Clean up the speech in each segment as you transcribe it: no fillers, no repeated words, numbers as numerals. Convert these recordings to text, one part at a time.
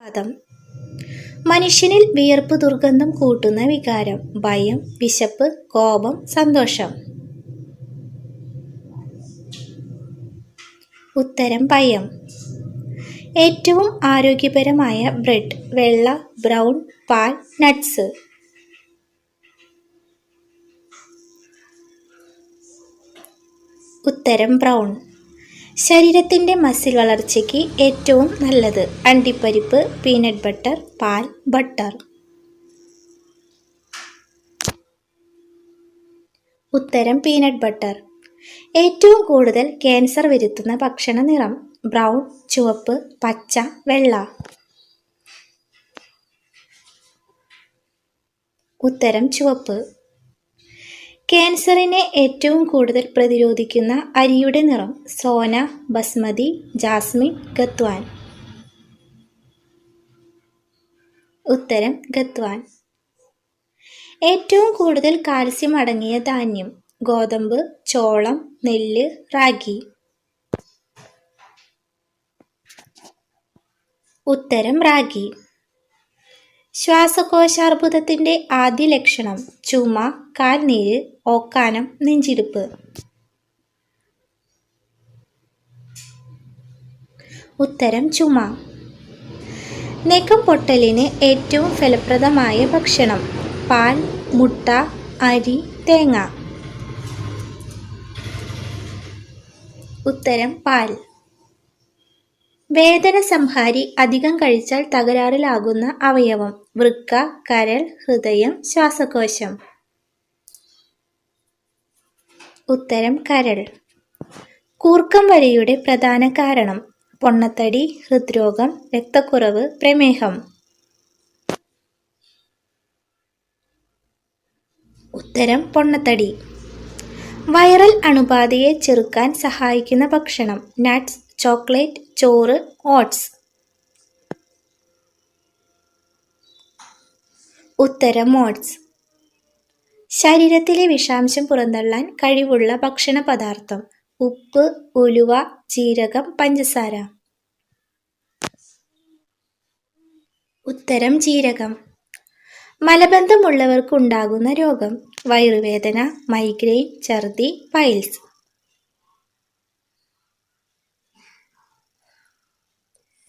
പക്ഷപാതം. മനുഷ്യനിൽ വിയർപ്പ് ദുർഗന്ധം കൂട്ടുന്ന വികാരം. ഭയം, വിശപ്പ്, കോപം, സന്തോഷം. ഉത്തരം ഭയം. ഏറ്റവും ആരോഗ്യപരമായ ബ്രെഡ്. വെള്ള, ബ്രൗൺ, പാൽ, നട്ട്സ്. ഉത്തരം ബ്രൗൺ. ശരീരത്തിൻ്റെ മസിൽ വളർച്ചയ്ക്ക് ഏറ്റവും നല്ലത്. അണ്ടിപ്പരിപ്പ്, പീനട്ട് ബട്ടർ, പാൽ, ബട്ടർ. ഉത്തരം പീനട്ട് ബട്ടർ. ഏറ്റവും കൂടുതൽ ക്യാൻസർ വരുത്തുന്ന ഭക്ഷണ നിറം. ബ്രൗൺ, ചുവപ്പ്, പച്ച, വെള്ള. ഉത്തരം ചുവപ്പ്. ക്യാൻസറിനെ ഏറ്റവും കൂടുതൽ പ്രതിരോധിക്കുന്ന അരിയുടെ നിറം. സോന, ബസ്മതി, ജാസ്മിൻ, ഖത്വാൻ. ഉത്തരം ഖത്വാൻ. ഏറ്റവും കൂടുതൽ കാൽസ്യം അടങ്ങിയ ധാന്യം. ഗോതമ്പ്, ചോളം, നെല്ല്, റാഗി. ഉത്തരം റാഗി. ശ്വാസകോശാർബുദത്തിൻ്റെ ആദ്യ ലക്ഷണം. ചുമ, കാൽനീര്, ഓക്കാനം, നെഞ്ചിടിപ്പ്. ഉത്തരം ചുമ. നഖം പൊട്ടലിന് ഏറ്റവും ഫലപ്രദമായ ഭക്ഷണം. പാൽ, മുട്ട, അരി, തേങ്ങ. ഉത്തരം പാൽ. വേദന സംഹാരി അധികം കഴിച്ചാൽ തകരാറിലാകുന്ന അവയവം. വൃക്ക, കരൾ, ഹൃദയം, ശ്വാസകോശം. ഉത്തരം കരൾ. കൂർക്കം വലിയുടെ പ്രധാന കാരണം. പൊണ്ണത്തടി, ഹൃദ്രോഗം, രക്തക്കുറവ്, പ്രമേഹം. ഉത്തരം പൊണ്ണത്തടി. വൈറൽ അണുബാധയെ ചെറുക്കാൻ സഹായിക്കുന്ന ഭക്ഷണം. നട്ട്സ്, ചോക്ലേറ്റ്, ചോറ്, ഓട്സ്. ഉത്തരം ഓട്സ്. ശരീരത്തിലെ വിഷാംശം പുറന്തള്ളാൻ കഴിവുള്ള ഭക്ഷണ പദാർത്ഥം. ഉപ്പ്, ഉലുവ, ജീരകം, പഞ്ചസാര. ഉത്തരം ജീരകം. മലബന്ധമുള്ളവർക്കുണ്ടാകുന്ന രോഗം. വയറുവേദന, മൈഗ്രെയിൻ, ഛർദി, പൈൽസ്.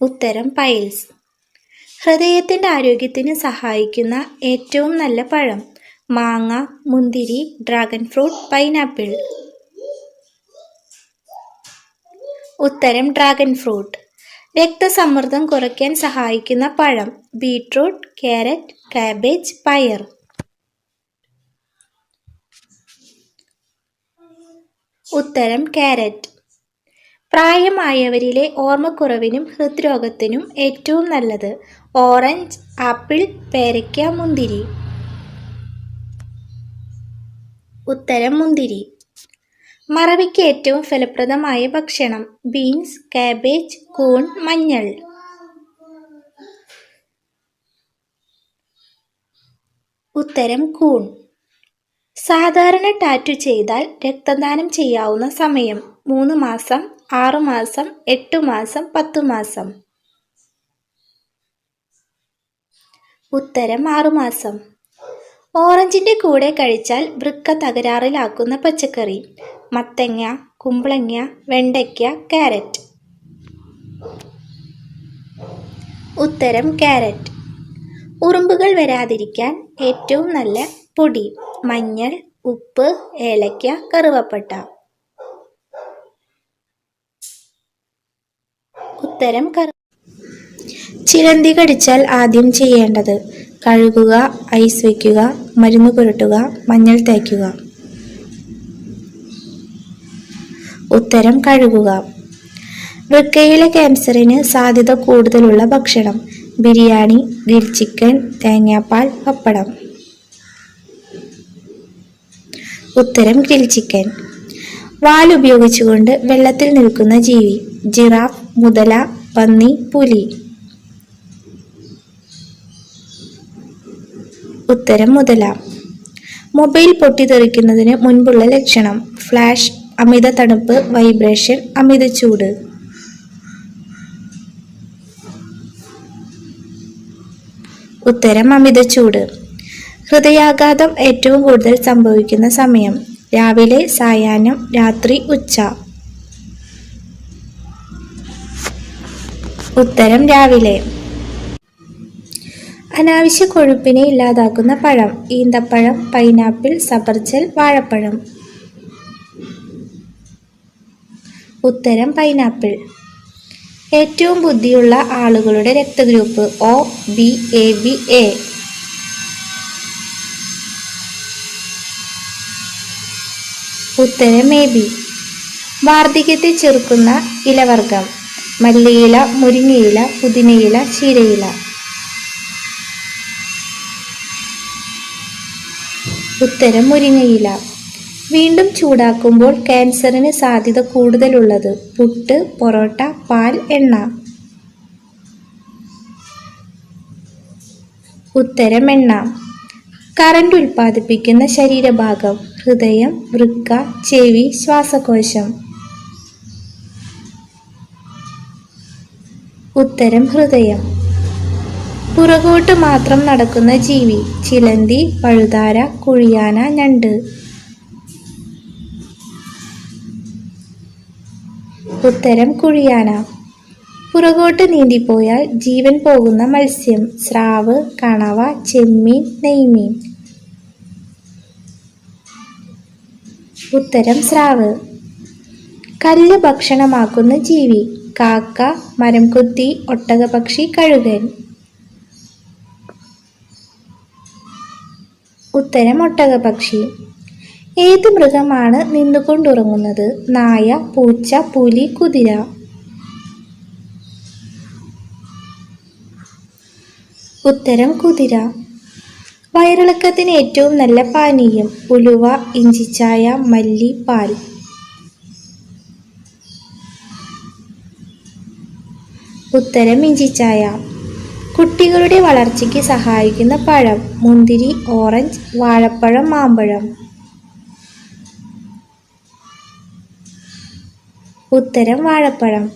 ഉത്തരം പൈൽസ്. ഹൃദയത്തിൻ്റെ ആരോഗ്യത്തിന് സഹായിക്കുന്ന ഏറ്റവും നല്ല പഴം. മാങ്ങ, മുന്തിരി, ഡ്രാഗൺ ഫ്രൂട്ട്, പൈനാപ്പിൾ. ഉത്തരം ഡ്രാഗൺ ഫ്രൂട്ട്. രക്തസമ്മർദ്ദം കുറയ്ക്കാൻ സഹായിക്കുന്ന പഴം. ബീട്രൂട്ട്, ക്യാരറ്റ്, കാബേജ്, പയർ. ഉത്തരം ക്യാരറ്റ്. പ്രായമായവരിലെ ഓർമ്മക്കുറവിനും ഹൃദ്രോഗത്തിനും ഏറ്റവും നല്ലത്. ഓറഞ്ച്, ആപ്പിൾ, പേരയ്ക്ക, മുന്തിരി. ഉത്തരം മുന്തിരി. മറവിക്ക് ഏറ്റവും ഫലപ്രദമായ ഭക്ഷണം. ബീൻസ്, കാബേജ്, കൂൺ, മഞ്ഞൾ. ഉത്തരം കൂൺ. സാധാരണ ടാറ്റു ചെയ്താൽ രക്തദാനം ചെയ്യാവുന്ന സമയം. 3 മാസം, 6 മാസം, 8 മാസം, 10 മാസം. ഉത്തരം 6 മാസം. ഓറഞ്ചിൻ്റെ കൂടെ കഴിച്ചാൽ വൃക്ക തകരാറിലാക്കുന്ന പച്ചക്കറി. മത്തങ്ങ, കുമ്പളങ്ങ, വെണ്ടയ്ക്ക, ക്യാരറ്റ്. ഉത്തരം ക്യാരറ്റ്. ഉറുമ്പുകൾ വരാതിരിക്കാൻ ഏറ്റവും നല്ല പൊടി. മഞ്ഞൾ, ഉപ്പ്, ഏലക്ക, കറുവപ്പട്ട. ഉത്തരം ചിലന്തി കടിച്ചാൽ ആദ്യം ചെയ്യേണ്ടത്. കഴുകുക, ഐസ് വയ്ക്കുക, മരുന്ന് പുരട്ടുക, മഞ്ഞൾ തേക്കുക. ഉത്തരം കഴുകുക. വൃക്കയിലെ ക്യാൻസറിന് സാധ്യത കൂടുതലുള്ള ഭക്ഷണം. ബിരിയാണി, ഗ്രിൽ ചിക്കൻ, തേങ്ങാപ്പാൽ, പപ്പടം. ഉത്തരം ഗ്രിൽ ചിക്കൻ. വാൽ ഉപയോഗിച്ചുകൊണ്ട് വെള്ളത്തിൽ നിൽക്കുന്ന ജീവി. ജിറാഫ്, മുതല, പന്നി, പുലി. ഉത്തരം മുതല. മൊബൈൽ പൊട്ടിത്തെറിക്കുന്നതിന് മുൻപുള്ള ലക്ഷണം. ഫ്ലാഷ്, അമിത തണുപ്പ്, വൈബ്രേഷൻ, അമിത ചൂട്. ഉത്തരം അമിതചൂട്. ഹൃദയാഘാതം ഏറ്റവും കൂടുതൽ സംഭവിക്കുന്ന സമയം രാവിലെ, സായാഹ്നം, രാത്രി, ഉച്ച. ഉത്തരം രാവിലെ. അനാവശ്യ കൊഴുപ്പിനെ ഇല്ലാതാക്കുന്ന പഴം ഈന്തപ്പഴം, പൈനാപ്പിൾ, സബർജൽ, വാഴപ്പഴം. ഉത്തരം പൈനാപ്പിൾ. ഏറ്റവും ബുദ്ധിയുള്ള ആളുകളുടെ രക്തഗ്രൂപ്പ് O B AB A. ഉത്തരം AB. വാർദ്ധക്യത്തെ ചെറുക്കുന്ന ഇലവർഗം മല്ലിയില, മുരിങ്ങയില, പുതിനയില, ചീരയില. ഉത്തരം മുരിങ്ങയില. വീണ്ടും ചൂടാക്കുമ്പോൾ ക്യാൻസറിന് സാധ്യത കൂടുതലുള്ളത് പുട്ട്, പൊറോട്ട, പാൽ, എണ്ണ. ഉത്തരം എണ്ണ. കറന്റ് ഉൽപ്പാദിപ്പിക്കുന്ന ശരീരഭാഗം ഹൃദയം, വൃക്ക, ചെവി, ശ്വാസകോശം. ഉത്തരം ഹൃദയം. പുറകോട്ട് മാത്രം നടക്കുന്ന ജീവി ചിലന്തി, പഴുതാര, കുഴിയാന, ഞണ്ട്. ഉത്തരം കുഴിയാന. പുറകോട്ട് നീന്തിപ്പോയാൽ ജീവൻ പോകുന്ന മത്സ്യം സ്രാവ്, കണവ, ചെമ്മീൻ, നെയ്മീൻ. ഉത്തരം സ്രാവ്. കല്ല് ഭക്ഷണമാക്കുന്ന ജീവി കാക്ക, മരംകൊത്തി, ഒട്ടകപക്ഷി, കഴുകൻ. ഉത്തരം ഒട്ടകപക്ഷി. ഏത് മൃഗമാണ് നിന്നുകൊണ്ടുറങ്ങുന്നത് നായ, പൂച്ച, പുലി, കുതിര. ഉത്തരം കുതിര. വയറിളക്കത്തിന് ഏറ്റവും നല്ല പാനീയം ഉലുവ, ഇഞ്ചിച്ചായ, മല്ലി, പാൽ. ഉത്തരം ഇഞ്ചിച്ചായ. കുട്ടികളുടെ വളർച്ചയ്ക്ക് സഹായിക്കുന്ന പഴം മുന്തിരി, ഓറഞ്ച്, വാഴപ്പഴം, മാമ്പഴം. ഉത്തരം വാഴപ്പഴം.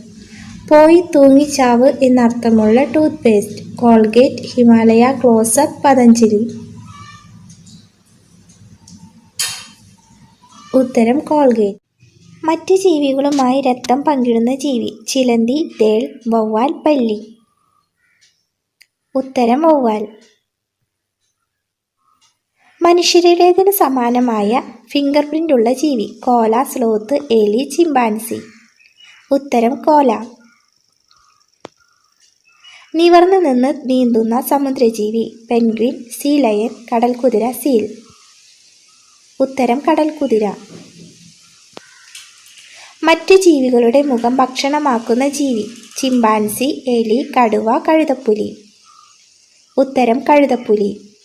പോയി തൂങ്ങിച്ചാവ് എന്നർത്ഥമുള്ള tooth paste Colgate, Himalaya, close-up, Patanjali. ഉത്തരം കോൾഗേറ്റ്. മറ്റ് ജീവികളുമായി രക്തം പങ്കിടുന്ന ജീവി ചിലന്തി, തേൾ, വവ്വാൽ, പല്ലി. ഉത്തരം വവ്വാൽ. മനുഷ്യരുടേതിന് സമാനമായ ഫിംഗർ പ്രിന്റ് ഉള്ള ജീവി കോല, സ്ലോത്ത്, എലി, ചിമ്പാൻസി. ഉത്തരം കോല. നിവർന്നു നിന്ന് നീന്തുന്ന സമുദ്രജീവി പെൻഗ്വിൻ, സീ ലയൺ, കടൽക്കുതിര, സീൽ. ഉത്തരം കടൽക്കുതിര. മറ്റു ജീവികളുടെ മുഖം ഭക്ഷണമാക്കുന്ന ജീവി ചിമ്പാൻസി, എലി, കടുവ, കഴുതപ്പുലി. ഉത്തരം കഴുതപ്പുലി.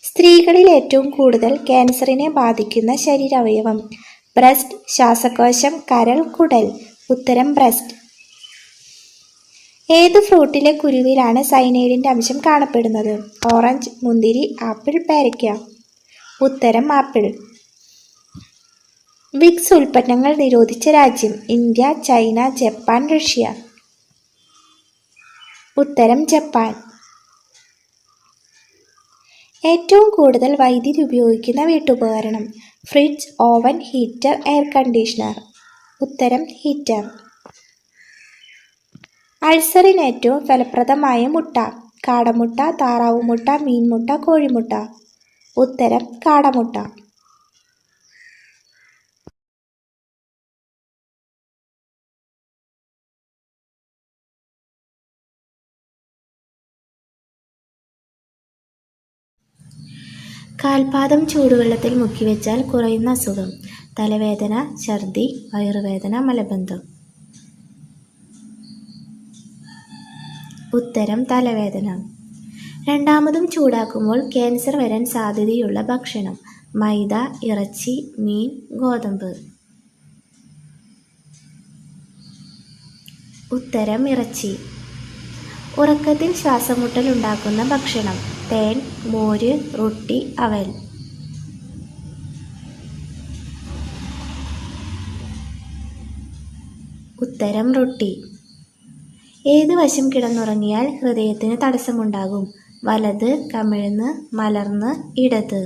സ്ത്രീകളിൽ ഏറ്റവും കൂടുതൽ ക്യാൻസറിനെ ബാധിക്കുന്ന ശരീരാവയവം ബ്രസ്റ്റ്, ശ്വാസകോശം, കരൾ, കുടൽ. ഉത്തരം ബ്രസ്റ്റ്. ഏത് ഫ്രൂട്ടിലെ കുരുവിലാണ് സയനൈഡിന്റെ അംശം കാണപ്പെടുന്നത് ഓറഞ്ച്, മുന്തിരി, ആപ്പിൾ, പേരയ്ക്ക. ഉത്തരം ആപ്പിൾ. വിക്സ് ഉൽപ്പന്നങ്ങൾ നിരോധിച്ച രാജ്യം ഇന്ത്യ, ചൈന, ജപ്പാൻ, റഷ്യ. ഉത്തരം ജപ്പാൻ. ഏറ്റവും കൂടുതൽ വൈദ്യുതി ഉപയോഗിക്കുന്ന വീട്ടുപകരണം fridge, oven, heater, air conditioner. ഉത്തരം ഹീറ്റർ. അൾസറിന് ഏറ്റവും ഫലപ്രദമായ മുട്ട കാടമുട്ട, താറാവുമുട്ട, മീൻമുട്ട, കോഴിമുട്ട. ഉത്തരം കാടമുട്ട. കാൽപാദം ചൂടുവെള്ളത്തിൽ മുക്കിവെച്ചാൽ കുറയുന്ന അസുഖം തലവേദന, ഛർദി, വയറുവേദന, മലബന്ധം. ഉത്തരം തലവേദന. രണ്ടാമതും ചൂടാക്കുമ്പോൾ ക്യാൻസർ വരാൻ സാധ്യതയുള്ള ഭക്ഷണം മൈദ, ഇറച്ചി, മീൻ, ഗോതമ്പ്. ഉത്തരം ഇറച്ചി. ഉറക്കത്തിൽ ശ്വാസമുട്ടൽ ഉണ്ടാക്കുന്ന ഭക്ഷണം തേൻ, മോര്, റൊട്ടി, അവൽ. ഉത്തരം റൊട്ടി. ഏത് വശം കിടന്നുറങ്ങിയാൽ ഹൃദയത്തിന് തടസ്സമുണ്ടാകും? വലത്, കമിഴ്ന്ന്, മലർന്ന്, ഇടത്.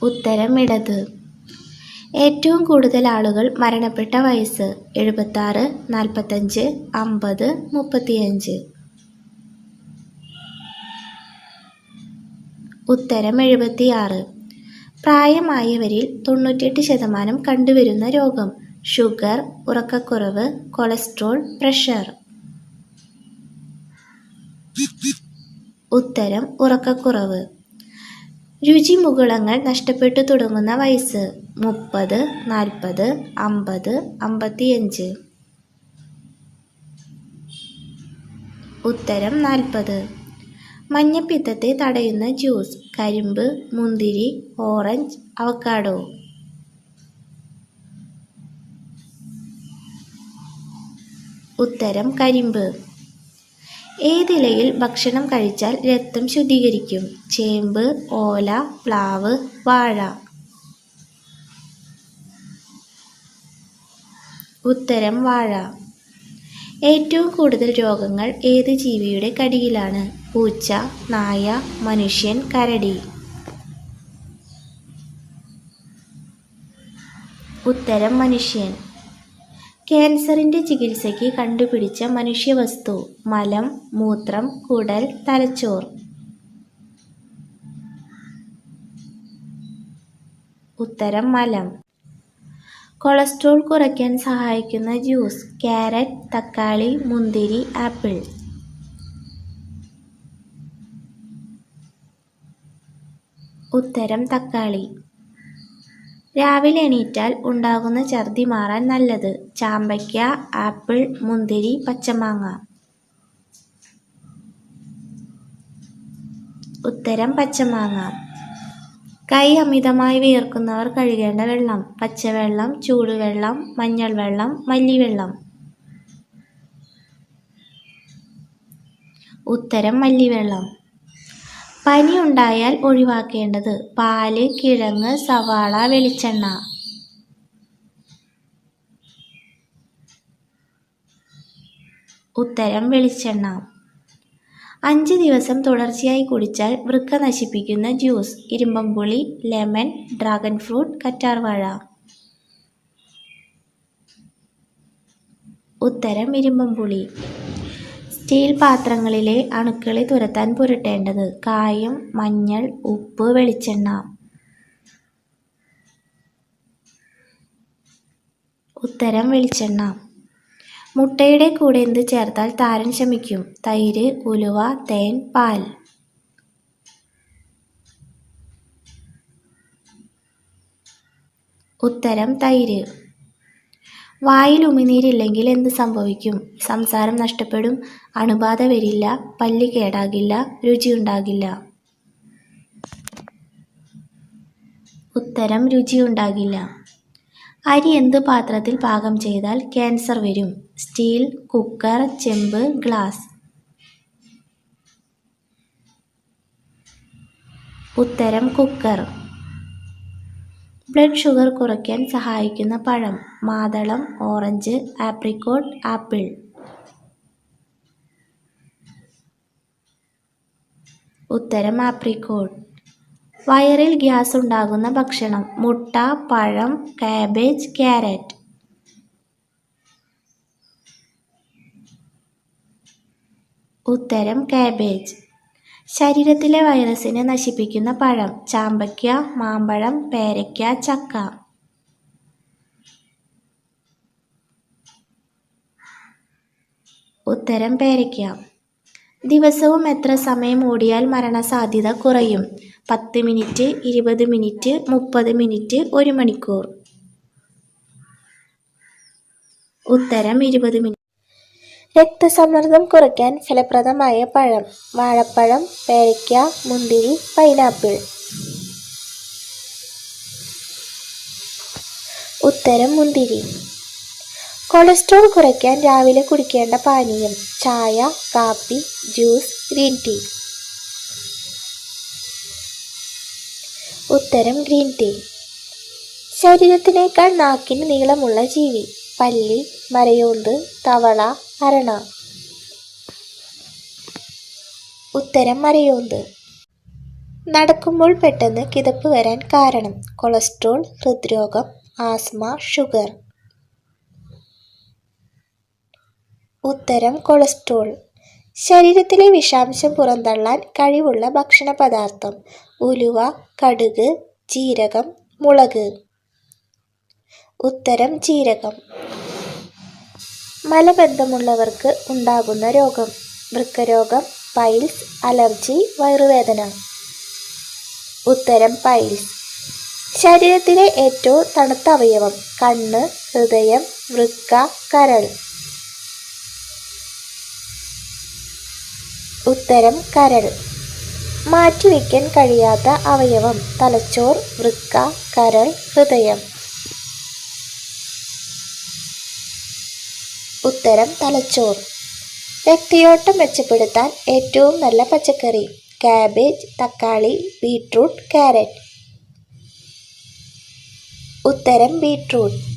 ഉത്തരം ഇടത്. ഏറ്റവും കൂടുതൽ ആളുകൾ മരണപ്പെട്ട വയസ്സ്? 76, 45, 50, 35. ഉത്തരം 76. പ്രായമായവരിൽ 98% കണ്ടുവരുന്ന രോഗം? ഷുഗർ, ഉറക്കക്കുറവ്, കൊളസ്ട്രോൾ, പ്രഷർ. ഉത്തരം ഉറക്കക്കുറവ്. രുചിമുകുളങ്ങൾ നഷ്ടപ്പെട്ടു തുടങ്ങുന്ന വയസ്സ്? 30, 40, 50, 55. ഉത്തരം 40. മഞ്ഞപ്പിത്തത്തെ തടയുന്ന ജ്യൂസ്? കരിമ്പ്, മുന്തിരി, ഓറഞ്ച്, അവക്കാഡോ. ഉത്തരം കരിമ്പ്. ഏതിലയിൽ ഭക്ഷണം കഴിച്ചാൽ രക്തം ശുദ്ധീകരിക്കും? ചേമ്പ്, ഓല, പ്ലാവ്, വാഴ. ഉത്തരം വാഴ. ഏറ്റവും കൂടുതൽ രോഗങ്ങൾ ഏത് ജീവിയുടെ കടിയിലാണ്? പൂച്ച, നായ, മനുഷ്യൻ, കരടി. ഉത്തരം മനുഷ്യൻ. ക്യാൻസറിന്റെ ചികിത്സയ്ക്ക് കണ്ടുപിടിച്ച മനുഷ്യവസ്തു? മലം, മൂത്രം, കുടൽ, തലച്ചോർ. ഉത്തരം മലം. കൊളസ്ട്രോൾ കുറയ്ക്കാൻ സഹായിക്കുന്ന ജ്യൂസ്? ക്യാരറ്റ്, തക്കാളി, മുന്തിരി, ആപ്പിൾ. ഉത്തരം തക്കാളി. രാവിലെ എണീറ്റാൽ ഉണ്ടാകുന്ന ഛർദി മാറാൻ നല്ലത്? ചാമ്പയ്ക്ക, ആപ്പിൾ, മുന്തിരി, പച്ചമാങ്ങ. ഉത്തരം പച്ചമാങ്ങ. കൈ അമിതമായി വിയർക്കുന്നവർ കഴുകേണ്ട വെള്ളം? പച്ചവെള്ളം, ചൂടുവെള്ളം, മഞ്ഞൾ വെള്ളം, മല്ലിവെള്ളം. ഉത്തരം മല്ലിവെള്ളം. പനി ഉണ്ടായാൽ ഒഴിവാക്കേണ്ടത്? പാല്, കിഴങ്ങ്, സവാള, വെളിച്ചെണ്ണ. ഉത്തരം വെളിച്ചെണ്ണ. 5 ദിവസം തുടർച്ചയായി കുടിച്ചാൽ വൃക്ക നശിപ്പിക്കുന്ന ജ്യൂസ്? ഇരുമ്പമ്പുളി, ലെമൺ, ഡ്രാഗൺ ഫ്രൂട്ട്, കറ്റാർവാഴ. ഉത്തരം ഇരുമ്പമ്പുളി. സ്റ്റീൽ പാത്രങ്ങളിലെ അണുക്കളെ തുരത്താൻ പുരട്ടേണ്ടത്? കായം, മഞ്ഞൾ, ഉപ്പ്, വെളിച്ചെണ്ണ. ഉത്തരം വെളിച്ചെണ്ണ. മുട്ടയുടെ കൂടെ എന്ത് ചേർത്താൽ താരൻ ശമിക്കും? തൈര്, ഉലുവ, തേൻ, പാൽ. ഉത്തരം തൈര്. വായിൽ ഉമിനീരില്ലെങ്കിൽ എന്ത് സംഭവിക്കും? സംസാരം നഷ്ടപ്പെടും, അണുബാധ വരില്ല, പല്ല് കേടാകില്ല, രുചിയുണ്ടാകില്ല. ഉത്തരം രുചിയുണ്ടാകില്ല. അരി എന്ത് പാത്രത്തിൽ പാകം ചെയ്താൽ ക്യാൻസർ വരും? സ്റ്റീൽ, കുക്കർ, ചെമ്പ്, ഗ്ലാസ്. ഉത്തരം കുക്കർ. ബ്ലഡ് ഷുഗർ കുറയ്ക്കാൻ സഹായിക്കുന്ന പഴം? മാതളം, ഓറഞ്ച്, ആപ്രിക്കോട്ട്, ആപ്പിൾ. ഉത്തരം ആപ്രിക്കോട്ട്. വയറിൽ ഗ്യാസ് ഉണ്ടാകുന്ന ഭക്ഷണം? മുട്ട, പഴം, കാബേജ്, ക്യാരറ്റ്. ഉത്തരം കാബേജ്. ശരീരത്തിലെ വൈറസിനെ നശിപ്പിക്കുന്ന പഴം? ചാമ്പയ്ക്ക, മാമ്പഴം, പേരയ്ക്ക, ചക്ക. ഉത്തരം പേരയ്ക്ക. ദിവസവും എത്ര സമയം ഓടിയാൽ മരണസാധ്യത കുറയും? 10 മിനിറ്റ്, 20 മിനിറ്റ്, 30 മിനിറ്റ്, 1 മണിക്കൂർ. ഉത്തരം 20 മിനിറ്റ്. രക്തസമ്മർദ്ദം കുറയ്ക്കാൻ ഫലപ്രദമായ പഴം? വാഴപ്പഴം, പേരയ്ക്ക, മുന്തിരി, പൈനാപ്പിൾ. ഉത്തരം മുന്തിരി. കൊളസ്ട്രോൾ കുറയ്ക്കാൻ രാവിലെ കുടിക്കേണ്ട പാനീയം? ചായ, കാപ്പി, ജ്യൂസ്, ഗ്രീൻ ടീ. ഉത്തരം ഗ്രീൻ ടീ. ശരീരത്തിനേക്കാൾ നാക്കിന് നീളമുള്ള ജീവി. പല്ലി, മരയോന്ത്, തവള, അരണ. ഉത്തരം മരയോന്ത്. നടക്കുമ്പോൾ പെട്ടെന്ന് കിതപ്പ് വരാൻ കാരണം. കൊളസ്ട്രോൾ, ഹൃദ്രോഗം, ആസ്മ, ഷുഗർ. ഉത്തരം കൊളസ്ട്രോൾ. ശരീരത്തിലെ വിഷാംശം പുറന്തള്ളാൻ കഴിവുള്ള ഭക്ഷണ പദാർത്ഥം. ഉലുവ, കടുക്, ജീരകം, മുളക്. ഉത്തരം ജീരകം. മലബന്ധമുള്ളവർക്ക് ഉണ്ടാകുന്ന രോഗം. വൃക്കരോഗം, പൈൽസ്, അലർജി, വയറുവേദന. ഉത്തരം പൈൽസ്. ശരീരത്തിലെ ഏറ്റവും തണുത്ത അവയവം. കണ്ണ്, ഹൃദയം, വൃക്ക, കരൾ. ഉത്തരം കരൾ. മാറ്റിവെക്കാൻ കഴിയാത്ത അവയവം. തലച്ചോർ, വൃക്ക, കരൾ, ഹൃദയം. ഉത്തരം തലച്ചോർ. രക്തയോട്ടം മെച്ചപ്പെടുത്താൻ ഏറ്റവും നല്ല പച്ചക്കറി. കാബേജ്, തക്കാളി, ബീട്രൂട്ട്, ക്യാരറ്റ്. ഉത്തരം ബീട്രൂട്ട്.